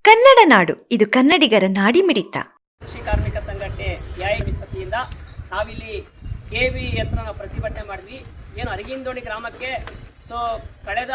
ಕನ್ನಡ ನಾಡು, ಇದು ಕನ್ನಡಿಗರ ನಾಡಿಮಿಡಿತ. ಕೃಷಿ ಕಾರ್ಮಿಕ ಸಂಘಟನೆ ನ್ಯಾಯ ವತಿಯಿಂದ ನಾವಿಲ್ಲಿ ಕೆವಿ ಹತ್ರ ನಾವು ಪ್ರತಿಭಟನೆ ಮಾಡಿದ್ವಿ. ಏನು ಅರಗಿನದೋಣಿ ಗ್ರಾಮಕ್ಕೆ ಕಳೆದ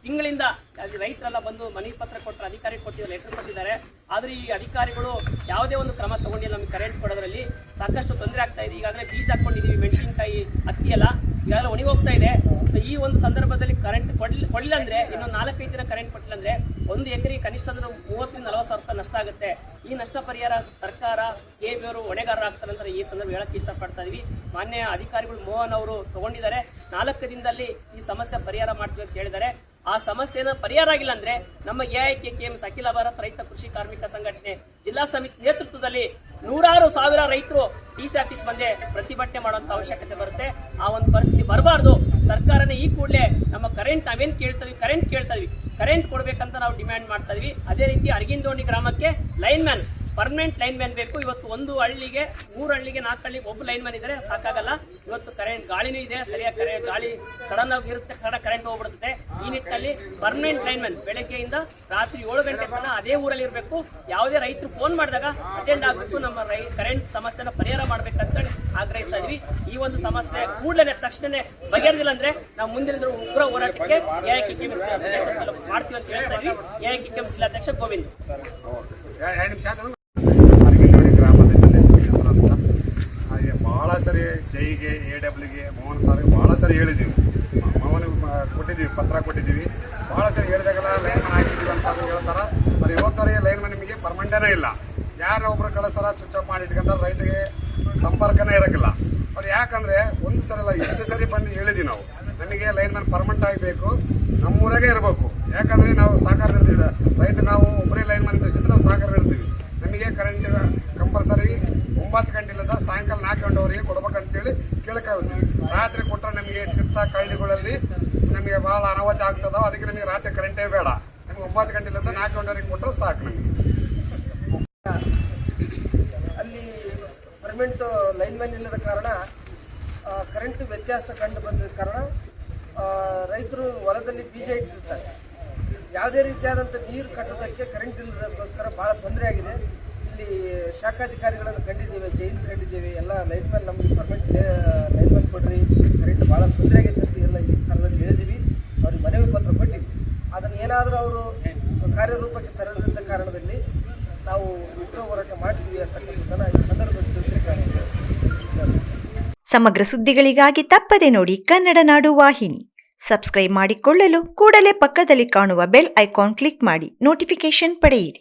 ತಿಂಗಳಿಂದ ಅಲ್ಲಿ ರೈತರೆಲ್ಲ ಬಂದು ಮನವಿ ಪತ್ರ ಕೊಟ್ಟರು, ಅಧಿಕಾರಿ ಕೊಟ್ಟಿದ್ದಾರೆ, ಲೆಟರ್ ಕೊಟ್ಟಿದ್ದಾರೆ. ಆದ್ರೆ ಈ ಅಧಿಕಾರಿಗಳು ಯಾವುದೇ ಒಂದು ಕ್ರಮ ತಗೊಂಡಿಲ್ಲ. ನಮಗೆ ಕರೆಂಟ್ ಕೊಡೋದ್ರಲ್ಲಿ ಸಾಕಷ್ಟು ತೊಂದರೆ ಆಗ್ತಾ ಇದೆ. ಈಗಾಗಲೇ ಬೀಜ ಹಾಕೊಂಡಿದೀವಿ, ಮೆಣಸಿನಕಾಯಿ, ಹತ್ತಿ ಎಲ್ಲ ಈಗಾಗಲೇ ಒಣಗಿ ಹೋಗ್ತಾ ಇದೆ. ಸೊ ಈ ಒಂದು ಸಂದರ್ಭದಲ್ಲಿ ಕರೆಂಟ್ ಕೊಡಲಿಲ್ಲ ಅಂದ್ರೆ, ಇನ್ನು 4-5 ದಿನ ಕರೆಂಟ್ ಕೊಟ್ಟಿಲ್ಲ ಅಂದ್ರೆ 1 ಎಕರೆಗೆ ಕನಿಷ್ಠ ಅಂದ್ರೆ 30-40 ಸಾವಿರ ರೂಪಾಯಿ ನಷ್ಟ ಆಗುತ್ತೆ. ಈ ನಷ್ಟ ಪರಿಹಾರ ಸರ್ಕಾರ, ಕೆಬಿಯವರು ಹೊಣೆಗಾರರಾಗ್ತಾರೆ ಅಂತ ಈ ಸಂದರ್ಭ ಹೇಳಕ್ಕೆ ಇಷ್ಟಪಡ್ತಾ ಇದೀವಿ. ಮಾನ್ಯ ಅಧಿಕಾರಿಗಳು ಮೋಹನ್ ಅವರು ತಗೊಂಡಿದ್ದಾರೆ. 4 ದಿನದಲ್ಲಿ ಈ ಸಮಸ್ಯೆ ಪರಿಹಾರ ಮಾಡ್ತೀವಿ ಅಂತ ಹೇಳಿದ್ದಾರೆ. ಆ ಸಮಸ್ಯೆನ ಪರಿಹಾರ ಆಗಿಲ್ಲ ಅಂದ್ರೆ ನಮ್ಮ AIKKMS ಅಖಿಲ ಭಾರತ ರೈತ ಕೃಷಿ ಕಾರ್ಮಿಕ ಸಂಘಟನೆ ಜಿಲ್ಲಾ ಸಮಿತಿ ನೇತೃತ್ವದಲ್ಲಿ 100,000 ರೈತರು DC ಆಫೀಸ್ ಬಂದೇ ಪ್ರತಿಭಟನೆ ಮಾಡುವಂತ ಅವಶ್ಯಕತೆ ಬರುತ್ತೆ. ಆ ಒಂದು ಪರಿಸ್ಥಿತಿ ಬರಬಾರ್ದು. ಸರ್ಕಾರನೇ ಈ ಕೂಡಲೇ ನಮ್ಮ ಕರೆಂಟ್ ನಾವೇನ್ ಕೇಳ್ತೀವಿ, ಕರೆಂಟ್ ಕೊಡ್ಬೇಕಂತ ನಾವು ಡಿಮ್ಯಾಂಡ್ ಮಾಡ್ತಾ ಇದೀವಿ. ಅದೇ ರೀತಿ ಅರಗಿನದೋಣಿ ಗ್ರಾಮಕ್ಕೆ ಲೈನ್ಮ್ಯಾನ್, ಪರ್ಮನೆಂಟ್ ಲೈನ್ಮ್ಯಾನ್ ಬೇಕು. ಇವತ್ತು 1 ಹಳ್ಳಿಗೆ 3 ಹಳ್ಳಿಗೆ 4 ಹಳ್ಳಿಗೆ ಒಬ್ಬ ಲೈನ್ಮ್ಯಾನ್ ಇದ್ರೆ ಸಾಕಾಗಲ್ಲ. ಇವತ್ತು ಕರೆಂಟ್ ಗಾಳಿನೂ ಇದೆ, ಸರಿಯಾಗಿ ಗಾಳಿ ಸಡನ್ ಆಗಿ ಇರುತ್ತೆ, ಕರೆಂಟ್ ಹೋಗ್ಬಿಡುತ್ತೆ. ಈ ನಿಟ್ಟಿನಲ್ಲಿ ಪರ್ಮನೆಂಟ್ ಲೈನ್ಮ್ಯಾನ್ ಬೆಳಗ್ಗೆಯಿಂದ ರಾತ್ರಿ 7 ಗಂಟೆ ತನಕ ಅದೇ ಊರಲ್ಲಿ ಇರಬೇಕು. ಯಾವುದೇ ರೈತರು ಫೋನ್ ಮಾಡಿದಾಗ ಅಟೆಂಡ್ ಆಗಬೇಕು. ನಮ್ಮ ರೈತ ಸಮಸ್ಯೆನ ಪರಿಹಾರ ಮಾಡ್ಬೇಕಂತ ಆಗ್ರಹಿಸ್ತಾ ಇದೀವಿ. ಈ ಒಂದು ಸಮಸ್ಯೆ ಕೂಡಲೇ ತಕ್ಷಣನೇ ಬಗೆಹರಿದಿಲ್ಲ ಅಂದ್ರೆ ನಾವು ಮುಂದಿನ ಉಗ್ರ ಹೋರಾಟಕ್ಕೆ AIKKMS ಮಾಡ್ತೀವಿ ಅಂತ ಹೇಳ್ತಾ ಇದೀವಿ. AIKKMS ಜಿಲ್ಲಾಧ್ಯಕ್ಷ ಗೋವಿಂದ್. ಭಾಳ ಸರಿ ಜೈಗೆ, AWಗೆ, ಮೋಹನ್ ಸಾರ್ಗೆ ಭಾಳ ಸರಿ ಹೇಳಿದ್ದೀವಿ. ಮೋಹನಿಗೆ ಕೊಟ್ಟಿದ್ದೀವಿ, ಪತ್ರ ಕೊಟ್ಟಿದ್ದೀವಿ. ಭಾಳ ಸರಿ ಹೇಳಿದಾಗೆಲ್ಲ ಲೈನ್ಮನ್ ಹಾಕಿದ್ದೀವಿ ಅಂತ ಹೇಳ್ತಾರೆ. మరి ಇವತ್ತವರೆಗೆ ಲೈನ್ಮನ್ ನಿಮಗೆ ಪರ್ಮನೆಂಟೇ ಇಲ್ಲ. ಯಾರೋ ಒಬ್ರು ಕಳಿಸ್ತಾರ, ಸ್ವಿಚ್ ಆಫ್ ಮಾಡಿ ಇಟ್ಕೊಂಡ್ರೆ ರೈತರಿಗೆ ಸಂಪರ್ಕನೇ ಇರೋಕ್ಕಿಲ್ಲ. ಅವ್ರು ಯಾಕಂದರೆ ಒಂದು ಸರಿ ಅಲ್ಲ, ಎಷ್ಟು ಸರಿ ಬಂದು ಹೇಳಿದ್ದೀವಿ ನಾವು, ನಮಗೆ ಲೈನ್ಮನ್ ಪರ್ಮನೆಂಟ್ ಆಗಬೇಕು, ನಮ್ಮೂರಾಗೆ ಇರಬೇಕು. ಯಾಕಂದರೆ ನಾವು ಸಹಕಾರ ಇರ್ತೀವಿ, ರೈತ ನಾವು ಒಬ್ಬರೇ ಲೈನ್ಮನ್ ಇದ್ದರೆ ನಾವು ಸಹಕಾರ ಇರ್ತೀವಿ. ನಮಗೆ ಕರೆಂಟ್ ಕಂಪಲ್ಸರಿ 9 ಗಂಟೆಯಿಂದ ಸಾಯಂಕಾಲ 4 ಗಂಟೆವರೆಗೆ ಕೊಡ್ಬೇಕಂತೇಳಿ ಕೇಳ್ಕೊಳ್ತೀವಿ. ರಾತ್ರಿ ಕೊಟ್ಟರೆ ನಮಗೆ ಚಿತ್ತ ಕಳ್ಳಿಗಳಲ್ಲಿ ನಮಗೆ ಭಾಳ ಅನಾಹುತ ಆಗ್ತದೋ, ಅದಕ್ಕೆ ನಮಗೆ ರಾತ್ರಿ ಕರೆಂಟೇ ಬೇಡ. ನಮಗೆ 9 ಗಂಟೆಯಿಂದ 4 ಗಂಟೆವರೆಗೆ ಕೊಟ್ಟರೆ ಸಾಕು. ನಮಗೆ ಅಲ್ಲಿ ಪರ್ಮನೆಂಟ್ ಲೈನ್ಮನ್ ಇಲ್ಲದ ಕಾರಣ ಕರೆಂಟ್ ವ್ಯತ್ಯಾಸ ಕಂಡು ಬಂದ ಕಾರಣ ರೈತರು ಹೊಲದಲ್ಲಿ ಬೀಜ ಇಟ್ಟಿರ್ತಾರೆ. ಯಾವುದೇ ರೀತಿಯಾದಂಥ ನೀರು ಕಟ್ಟೋದಕ್ಕೆ ಕರೆಂಟ್ ಇಲ್ಲದಕ್ಕೋಸ್ಕರ ಭಾಳ ತೊಂದರೆ ಆಗಿದೆ. ಇಲ್ಲಿ ಶಾಖಾಧಿಕಾರಿಗಳನ್ನು ಕಂಡಿದ್ದೇವೆ, ಜೈನ್ ಕಂಡಿದ್ದೇವೆ. ಎಲ್ಲ ಲೈನ್ಮನ್ ನಮಗೆ ಪರ್ಮನೆಂಟ್ ಲೈನ್ಮನ್ ಕೊಡ್ರಿ, ಕರೆಂಟ್ ಭಾಳ ತೊಂದರೆ ಆಗೈತೆ ಅಂತ ಎಲ್ಲ ಈ ಕಾಲದಲ್ಲಿ ಹೇಳಿದ್ದೀವಿ. ಅವ್ರಿಗೆ ಮನವಿ ಪತ್ರ ಕೊಟ್ಟಿವಿ. ಅದನ್ನು ಏನಾದರೂ ಅವರು ಕಾರ್ಯರೂಪಕ್ಕೆ ತರದಂಥ ಕಾರಣದಲ್ಲಿ ನಾವು ಉಗ್ರ ಹೋರಾಟ ಮಾಡ್ತೀವಿ ಅಂತಕ್ಕಂಥದ್ದನ್ನು ಈ ಸಂದರ್ಭದಲ್ಲಿ ತಿಳಿಸಬೇಕಾಗಿದೆ. ಸಮಗ್ರ ಸುದ್ದಿಗಳಿಗಾಗಿ ತಪ್ಪದೆ ನೋಡಿ ಕನ್ನಡ ನಾಡು ವಾಹಿನಿ. ಸಬ್ಸ್ಕ್ರೈಬ್ ಮಾಡಿಕೊಳ್ಳಲು ಕೂಡಲೇ ಪಕ್ಕದಲ್ಲಿ ಕಾಣುವ ಬೆಲ್ ಐಕಾನ್ ಕ್ಲಿಕ್ ಮಾಡಿ ನೋಟಿಫಿಕೇಶನ್ ಪಡೆಯಿರಿ.